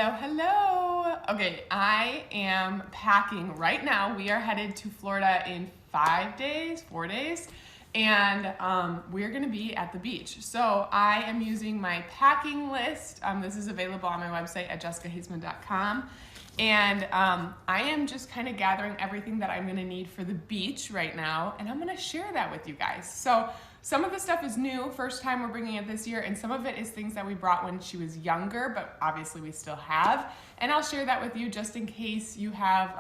Hello, hello. Okay, I am packing right now. We are headed to Florida in 4 days, and we're gonna be at the beach. So I am using my packing list. This is available on my website at jessicahazman.com. And I am just kind of gathering everything that I'm gonna need for the beach right now, and I'm gonna share that with you guys. So some of the stuff is new, first time we're bringing it this year, and some of it is things that we brought when she was younger, but obviously we still have. And I'll share that with you just in case you have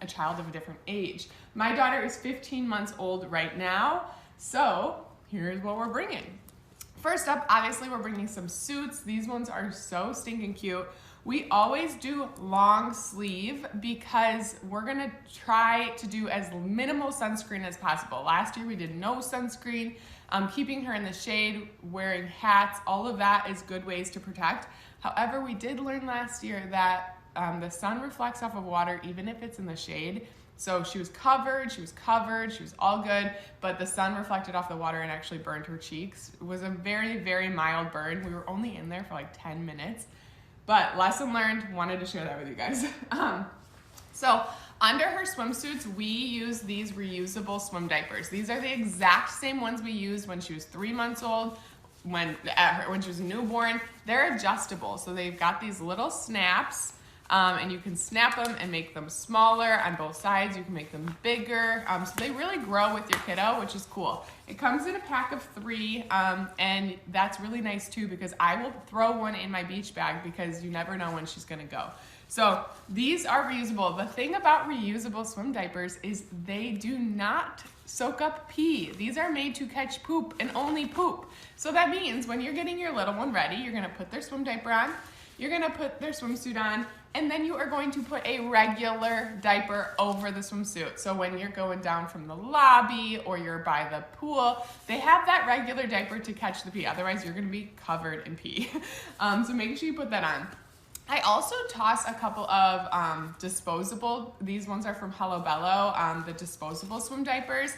a child of a different age. My daughter is 15 months old right now, so here's what we're bringing. First up, obviously we're bringing some suits. These ones are so stinking cute. We always do long sleeve because we're gonna try to do as minimal sunscreen as possible. Last year we did no sunscreen. Keeping her in the shade, wearing hats, all of that is good ways to protect. However, we did learn last year that the sun reflects off of water even if it's in the shade. So she was covered, she was all good, but the sun reflected off the water and actually burned her cheeks. It was a very, very mild burn. We were only in there for like 10 minutes. But lesson learned, wanted to share that with you guys. So under her swimsuits, we use these reusable swim diapers. These are the exact same ones we used when she was 3 months old, when she was a newborn. They're adjustable, so they've got these little snaps, and you can snap them and make them smaller on both sides. You can make them bigger, so they really grow with your kiddo, which is cool. It comes in a pack of 3, and that's really nice too because I will throw one in my beach bag because you never know when she's gonna go. So these are reusable. The thing about reusable swim diapers is they do not soak up pee. These are made to catch poop and only poop. So that means when you're getting your little one ready, you're gonna put their swim diaper on, you're gonna put their swimsuit on, and then you are going to put a regular diaper over the swimsuit. So when you're going down from the lobby or you're by the pool, they have that regular diaper to catch the pee. Otherwise, you're gonna be covered in pee. So make sure you put that on. I also toss a couple of disposable, these ones are from Hello Bello, the disposable swim diapers.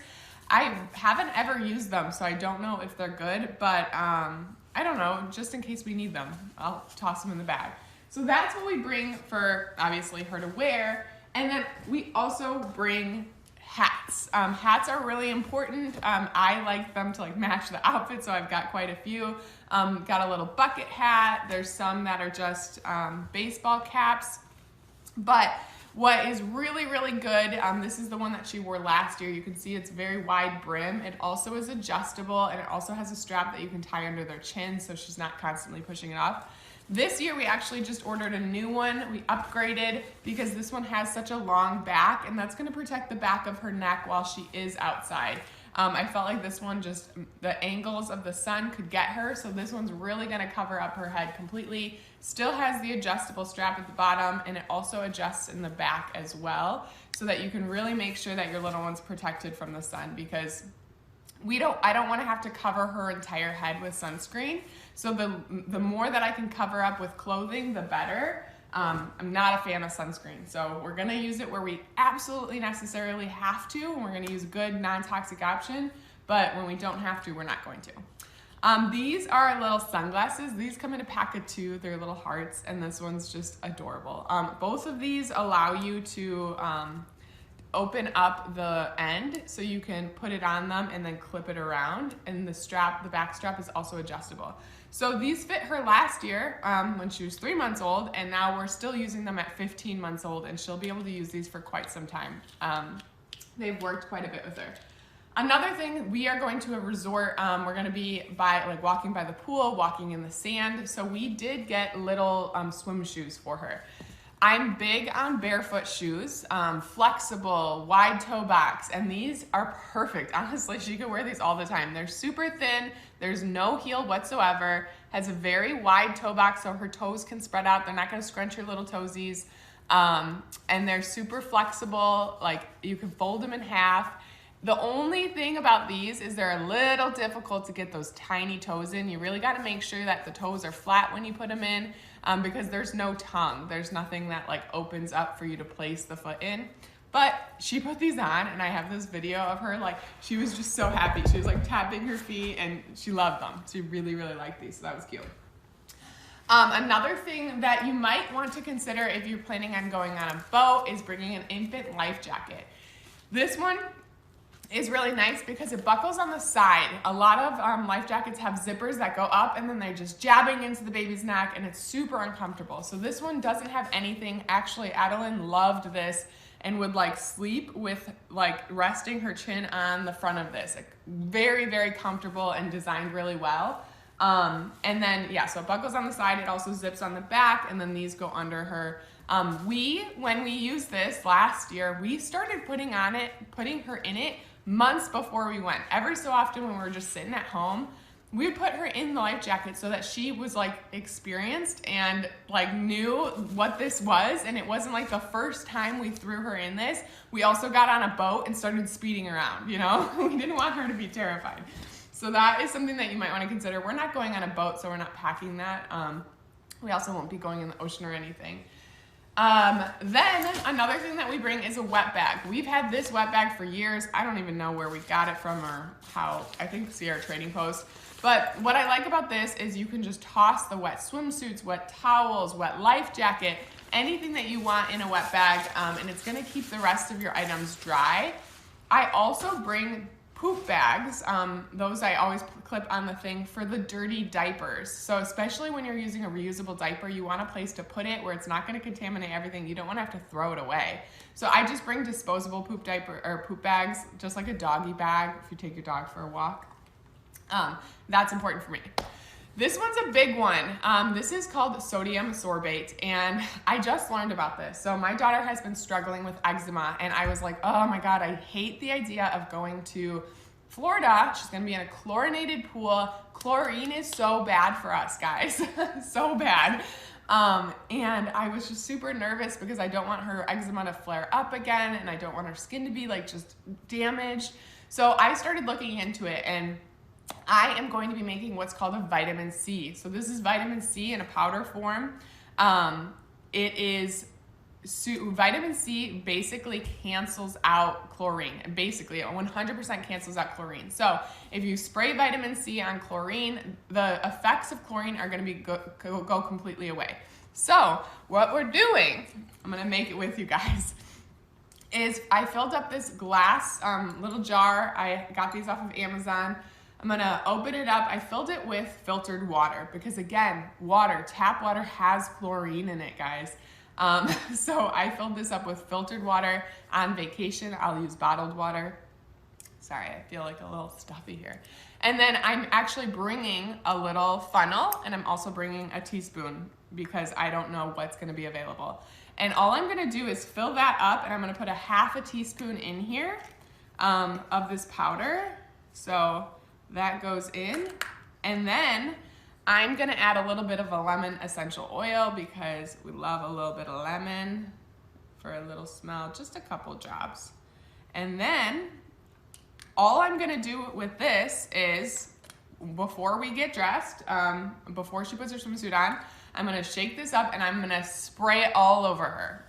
I haven't ever used them, so I don't know if they're good, but I don't know, just in case we need them, I'll toss them in the bag. So that's what we bring for, obviously, her to wear. And then we also bring hats. Hats are really important. I like them to match the outfit, so I've got quite a few. Got a little bucket hat. There's some that are just baseball caps. But what is really, really good, this is the one that she wore last year. You can see it's very wide brim. It also is adjustable, and it also has a strap that you can tie under their chin so she's not constantly pushing it off. This year we actually just ordered a new one. We upgraded because this one has such a long back, and that's gonna protect the back of her neck while she is outside. I felt like this one just, the angles of the sun could get her, so this one's really gonna cover up her head completely. Still has the adjustable strap at the bottom, and it also adjusts in the back as well, so that you can really make sure that your little one's protected from the sun, because I don't want to have to cover her entire head with sunscreen. So the more that I can cover up with clothing, the better. I'm not a fan of sunscreen. So we're going to use it where we absolutely necessarily have to, and we're going to use a good non-toxic option. But when we don't have to, we're not going to. These are little sunglasses. These come in a pack of 2. They're little hearts, and this one's just adorable. Both of these allow you to open up the end so you can put it on them and then clip it around, and the back strap is also adjustable. So these fit her last year when she was 3 months old, and now we're still using them at 15 months old, and she'll be able to use these for quite some time. They've worked quite a bit with her. Another thing, we are going to a resort. We're going to be walking by the pool, walking in the sand. So we did get little swim shoes for her. I'm big on barefoot shoes, flexible, wide toe box, and these are perfect. Honestly, she could wear these all the time. They're super thin, there's no heel whatsoever, has a very wide toe box so her toes can spread out. They're not gonna scrunch your little toesies, and they're super flexible. You can fold them in half. The only thing about these is they're a little difficult to get those tiny toes in. You really got to make sure that the toes are flat when you put them in, because there's no tongue. There's nothing that opens up for you to place the foot in. But she put these on, and I have this video of her, she was just so happy. She was tapping her feet, and she loved them. She really, really liked these, so that was cute. Another thing that you might want to consider if you're planning on going on a boat is bringing an infant life jacket. This one is really nice because it buckles on the side. A lot of life jackets have zippers that go up and then they're just jabbing into the baby's neck and it's super uncomfortable. So this one doesn't have anything. Actually, Adeline loved this and would like sleep with like resting her chin on the front of this. Like, very, very comfortable and designed really well. And then, yeah, so it buckles on the side, it also zips on the back, and then these go under her. When we used this last year, we started putting her in it months before we went. Every so often when we were just sitting at home, we would put her in the life jacket so that she was like experienced and like knew what this was. And it wasn't like the first time we threw her in this. We also got on a boat and started speeding around, you know? We didn't want her to be terrified. So that is something that you might want to consider. We're not going on a boat, so we're not packing that. We also won't be going in the ocean or anything. Then another thing that we bring is a wet bag. We've had this wet bag for years. I don't even know where we got it from or how. I think see our trading post. But what I like about this is you can just toss the wet swimsuits, wet towels, wet life jacket, anything that you want in a wet bag, and it's gonna keep the rest of your items dry. I also bring poop bags. Those I always clip on the thing for the dirty diapers. So especially when you're using a reusable diaper, you want a place to put it where it's not gonna contaminate everything. You don't wanna have to throw it away. So I just bring disposable poop bags, just like a doggy bag if you take your dog for a walk. That's important for me. This one's a big one. This is called sodium sorbate, and I just learned about this. So my daughter has been struggling with eczema, and I was like, oh my God, I hate the idea of going to Florida. She's gonna be in a chlorinated pool. Chlorine is so bad for us, guys, so bad. And I was just super nervous because I don't want her eczema to flare up again, and I don't want her skin to be like just damaged. So I started looking into it, and I am going to be making what's called a vitamin C. So this is vitamin C in a powder form. Vitamin C basically cancels out chlorine. Basically, it 100% cancels out chlorine. So if you spray vitamin C on chlorine, the effects of chlorine are going to go completely away. So what we're doing, I'm going to make it with you guys, is I filled up this glass little jar. I got these off of Amazon. I'm gonna open it up. I filled it with filtered water because again, tap water has chlorine in it, guys. So I filled this up with filtered water. On vacation, I'll use bottled water. Sorry, I feel like a little stuffy here. And then I'm actually bringing a little funnel, and I'm also bringing a teaspoon because I don't know what's gonna be available. And all I'm gonna do is fill that up, and I'm gonna put a half a teaspoon in here of this powder. So that goes in, and then I'm gonna add a little bit of a lemon essential oil because we love a little bit of lemon for a little smell, just a couple drops. And then all I'm gonna do with this is, before we get dressed, before she puts her swimsuit on, I'm gonna shake this up and I'm gonna spray it all over her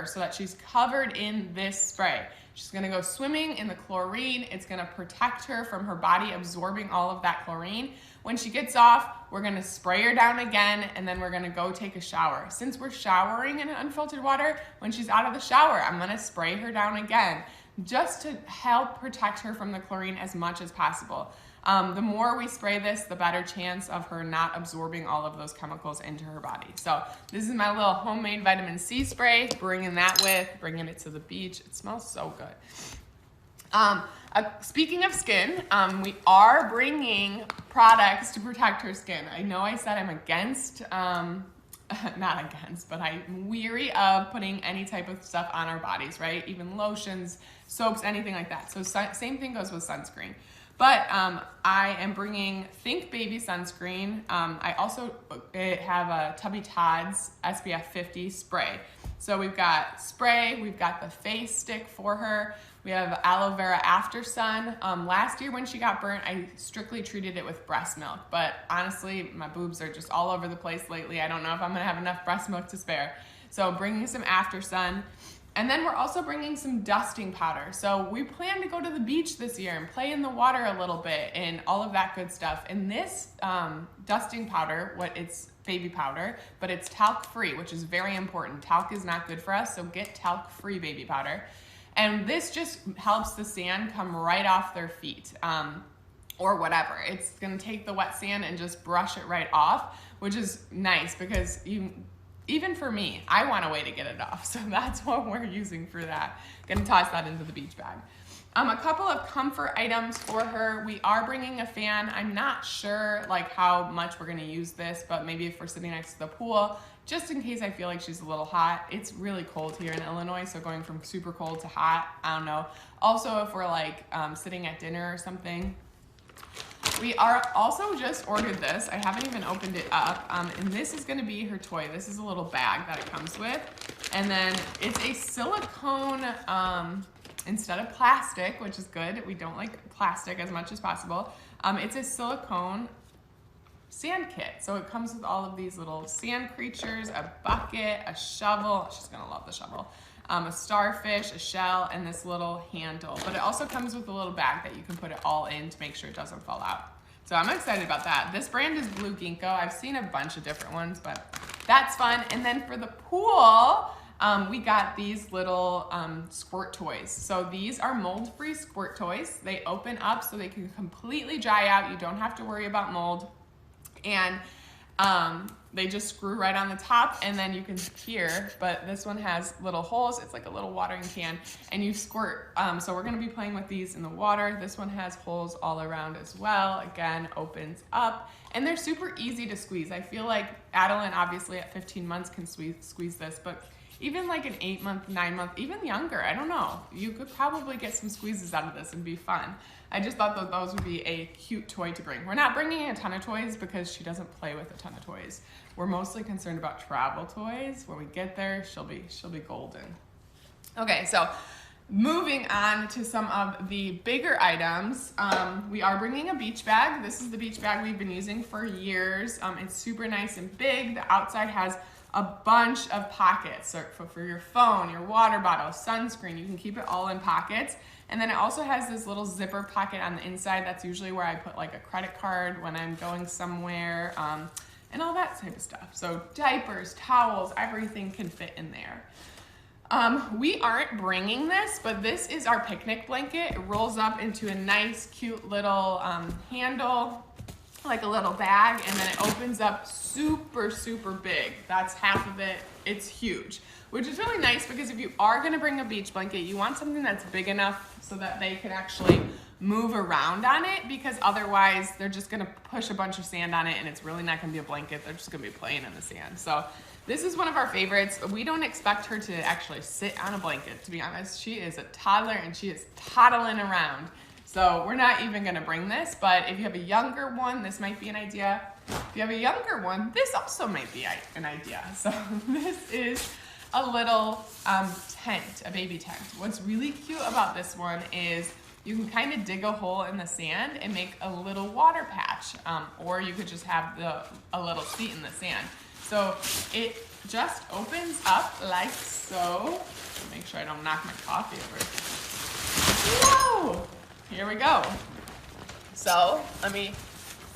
so that she's covered in this spray. She's gonna go swimming in the chlorine. It's gonna protect her from her body absorbing all of that chlorine. When she gets off, we're gonna spray her down again, and then we're gonna go take a shower. Since we're showering in unfiltered water, when she's out of the shower, I'm gonna spray her down again, just to help protect her from the chlorine as much as possible. The more we spray this, the better chance of her not absorbing all of those chemicals into her body. So this is my little homemade vitamin C spray, bringing it to the beach. It smells so good. Speaking of skin, we are bringing products to protect her skin. I know I said I'm against, not against, but I'm weary of putting any type of stuff on our bodies, right? Even lotions, soaps, anything like that. So same thing goes with sunscreen. But I am bringing Think Baby sunscreen. I also have a Tubby Todd's SPF 50 spray. So we've got spray, we've got the face stick for her. We have aloe vera after sun. Last year when she got burnt, I strictly treated it with breast milk. But honestly, my boobs are just all over the place lately. I don't know if I'm gonna have enough breast milk to spare. So bringing some after sun. And then we're also bringing some dusting powder. So we plan to go to the beach this year and play in the water a little bit and all of that good stuff. And this dusting powder, what it's baby powder, but it's talc free, which is very important. Talc is not good for us, so get talc free baby powder. And this just helps the sand come right off their feet, or whatever. It's gonna take the wet sand and just brush it right off, which is nice because even for me, I want a way to get it off. So that's what we're using for that. Gonna toss that into the beach bag. A couple of comfort items for her. We are bringing a fan. I'm not sure like how much we're gonna use this, but maybe if we're sitting next to the pool, just in case I feel like she's a little hot. It's really cold here in Illinois, so going from super cold to hot, I don't know. Also, if we're like sitting at dinner or something. We are also just ordered this. I haven't even opened it up. And this is gonna be her toy. This is a little bag that it comes with. And then it's a silicone, instead of plastic, which is good. We don't like plastic as much as possible. It's a silicone sand kit. So it comes with all of these little sand creatures, a bucket, a shovel. She's gonna love the shovel. A starfish, a shell, and this little handle. But it also comes with a little bag that you can put it all in to make sure it doesn't fall out. So I'm excited about that. This brand is Blue Ginkgo. I've seen a bunch of different ones, but that's fun. And then for the pool, we got these little squirt toys. So these are mold-free squirt toys. They open up so they can completely dry out. You don't have to worry about mold. And they just screw right on the top, and then you can hear, but this one has little holes. It's like a little watering can, and you squirt. So we're gonna be playing with these in the water. This one has holes all around as well. Again, opens up, and they're super easy to squeeze. I feel like Adeline, obviously at 15 months, can squeeze this, but even like an 8-month, 9-month, even younger, I don't know. You could probably get some squeezes out of this and be fun. I just thought that those would be a cute toy to bring. We're not bringing a ton of toys because she doesn't play with a ton of toys. We're mostly concerned about travel toys. When we get there, she'll be golden. Okay, so moving on to some of the bigger items. We are bringing a beach bag. This is the beach bag we've been using for years. It's super nice and big. The outside has a bunch of pockets for your phone, your water bottle, sunscreen. You can keep it all in pockets. And then it also has this little zipper pocket on the inside. That's usually where I put like a credit card when I'm going somewhere, and all that type of stuff. So diapers, towels, everything can fit in there. We aren't bringing this, but this is our picnic blanket. It rolls up into a nice, cute little handle, like a little bag, and then it opens up super, super big. That's half of it. It's huge, which is really nice because if you are gonna bring a beach blanket, you want something that's big enough so that they can actually move around on it, because otherwise they're just gonna push a bunch of sand on it and it's really not gonna be a blanket. They're just gonna be playing in the sand. So this is one of our favorites. We don't expect her to actually sit on a blanket, to be honest. She is a toddler and she is toddling around. So we're not even gonna bring this, but if you have a younger one, this might be an idea. If you have a younger one, this also might be an idea. So this is a little tent, a baby tent. What's really cute about this one is you can kind of dig a hole in the sand and make a little water patch, or you could just have a little seat in the sand. So it just opens up like so. Make sure I don't knock my coffee over. Whoa! Here we go. So let me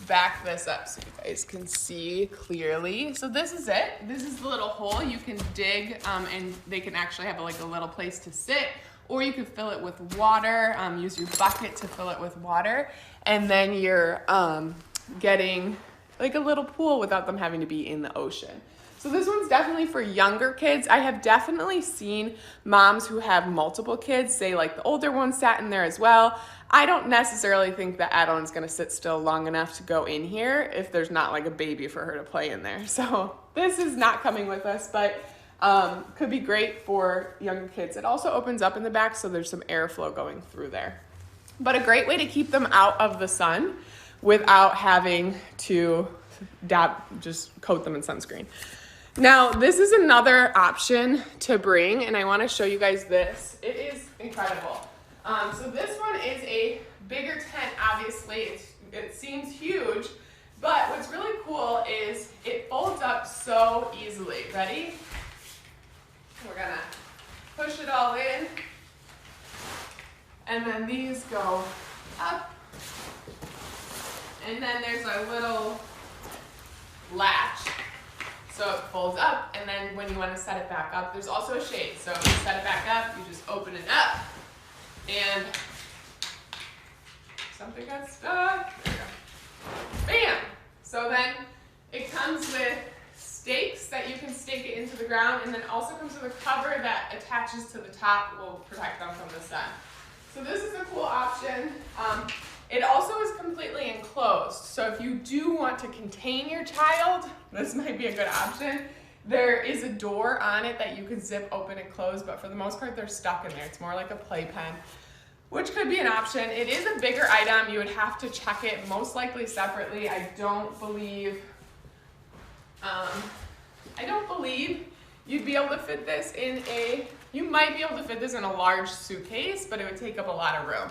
back this up so you guys can see clearly. So this is it. This is the little hole you can dig, and they can actually have like a little place to sit, or you could fill it with water, use your bucket to fill it with water, and then you're getting like a little pool without them having to be in the ocean. So this one's definitely for younger kids. I have definitely seen moms who have multiple kids say like the older one sat in there as well. I don't necessarily think that Adeline's gonna sit still long enough to go in here if there's not like a baby for her to play in there. So this is not coming with us, but could be great for younger kids. It also opens up in the back, so there's some airflow going through there. But a great way to keep them out of the sun without having to just coat them in sunscreen. Now, this is another option to bring, and I want to show you guys this. It is incredible. So this one is a bigger tent, obviously. It seems huge, but what's really cool is it folds up so easily. Ready? We're gonna push it all in, and then these go up, and then there's a little latch So it folds up, and then when you want to set it back up, there's also a shade. So you set it back up, you just open it up, and something got stuck. There you go. Bam! So then it comes with stakes that you can stake it into the ground, and then also comes with a cover that attaches to the top, will protect them from the sun. So this is a cool option. It also is completely enclosed, so if you do want to contain your child, this might be a good option. There is a door on it that you can zip open and close, but for the most part they're stuck in there. It's more like a playpen, which could be an option. It is a bigger item. You would have to check it most likely separately. I don't believe you'd be able to fit this in you might be able to fit this in a large suitcase, but it would take up a lot of room.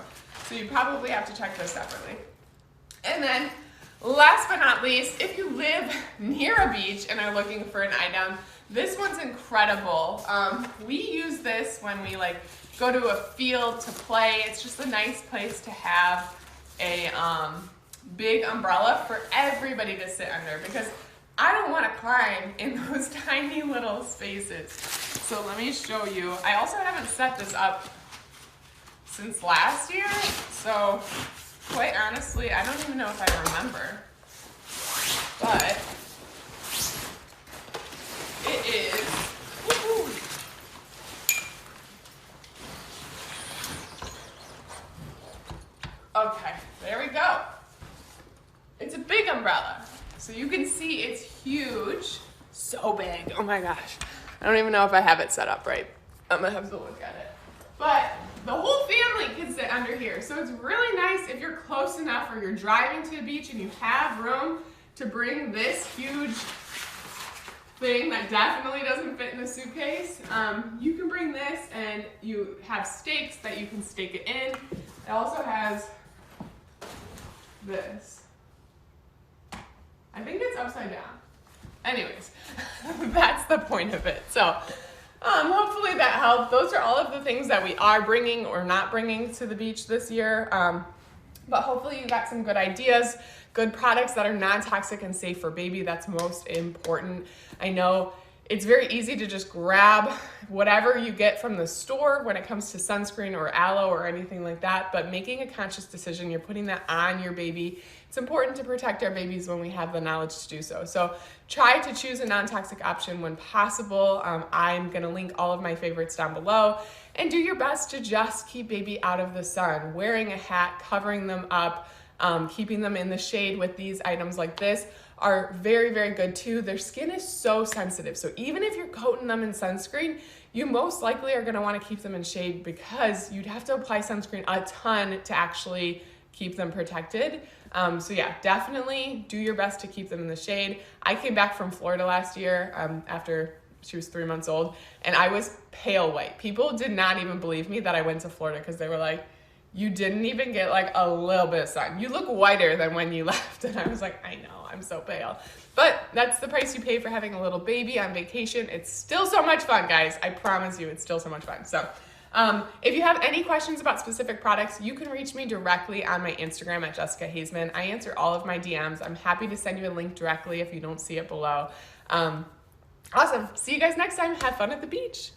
So you probably have to check this separately. And then last but not least, if you live near a beach and are looking for an item, this one's incredible. We use this when we go to a field to play. It's just a nice place to have a big umbrella for everybody to sit under, because I don't want to climb in those tiny little spaces. So let me show you. I also haven't set this up since last year, so quite honestly, I don't even know if I remember. But it is, okay, there we go. It's a big umbrella. So you can see it's huge, so big, oh my gosh. I don't even know if I have it set up right. I'm gonna have to look at it. But the whole family can sit under here. So it's really nice if you're close enough or you're driving to the beach and you have room to bring this huge thing that definitely doesn't fit in a suitcase. You can bring this, and you have stakes that you can stake it in. It also has this. I think it's upside down. Anyways, that's the point of it. So hopefully that helped. Those are all of the things that we are bringing or not bringing to the beach this year. But hopefully you got some good ideas, good products that are non-toxic and safe for baby. That's most important. I know it's very easy to just grab whatever you get from the store when it comes to sunscreen or aloe or anything like that, but making a conscious decision, you're putting that on your baby. It's important to protect our babies when we have the knowledge to do so. So try to choose a non-toxic option when possible. I'm gonna link all of my favorites down below, and do your best to just keep baby out of the sun. Wearing a hat, covering them up, keeping them in the shade with these items like this are very, very good too. Their skin is so sensitive. So even if you're coating them in sunscreen, you most likely are gonna wanna keep them in shade, because you'd have to apply sunscreen a ton to actually keep them protected. So yeah, definitely do your best to keep them in the shade. I came back from Florida last year after she was 3 months old, and I was pale white. People did not even believe me that I went to Florida, because they were like, you didn't even get a little bit of sun. You look whiter than when you left. And I was like, I know, I'm so pale. But that's the price you pay for having a little baby on vacation. It's still so much fun, guys. I promise you, it's still so much fun. So if you have any questions about specific products, you can reach me directly on my Instagram at Jessica Hazeman. I answer all of my DMs. I'm happy to send you a link directly if you don't see it below. Awesome. See you guys next time. Have fun at the beach.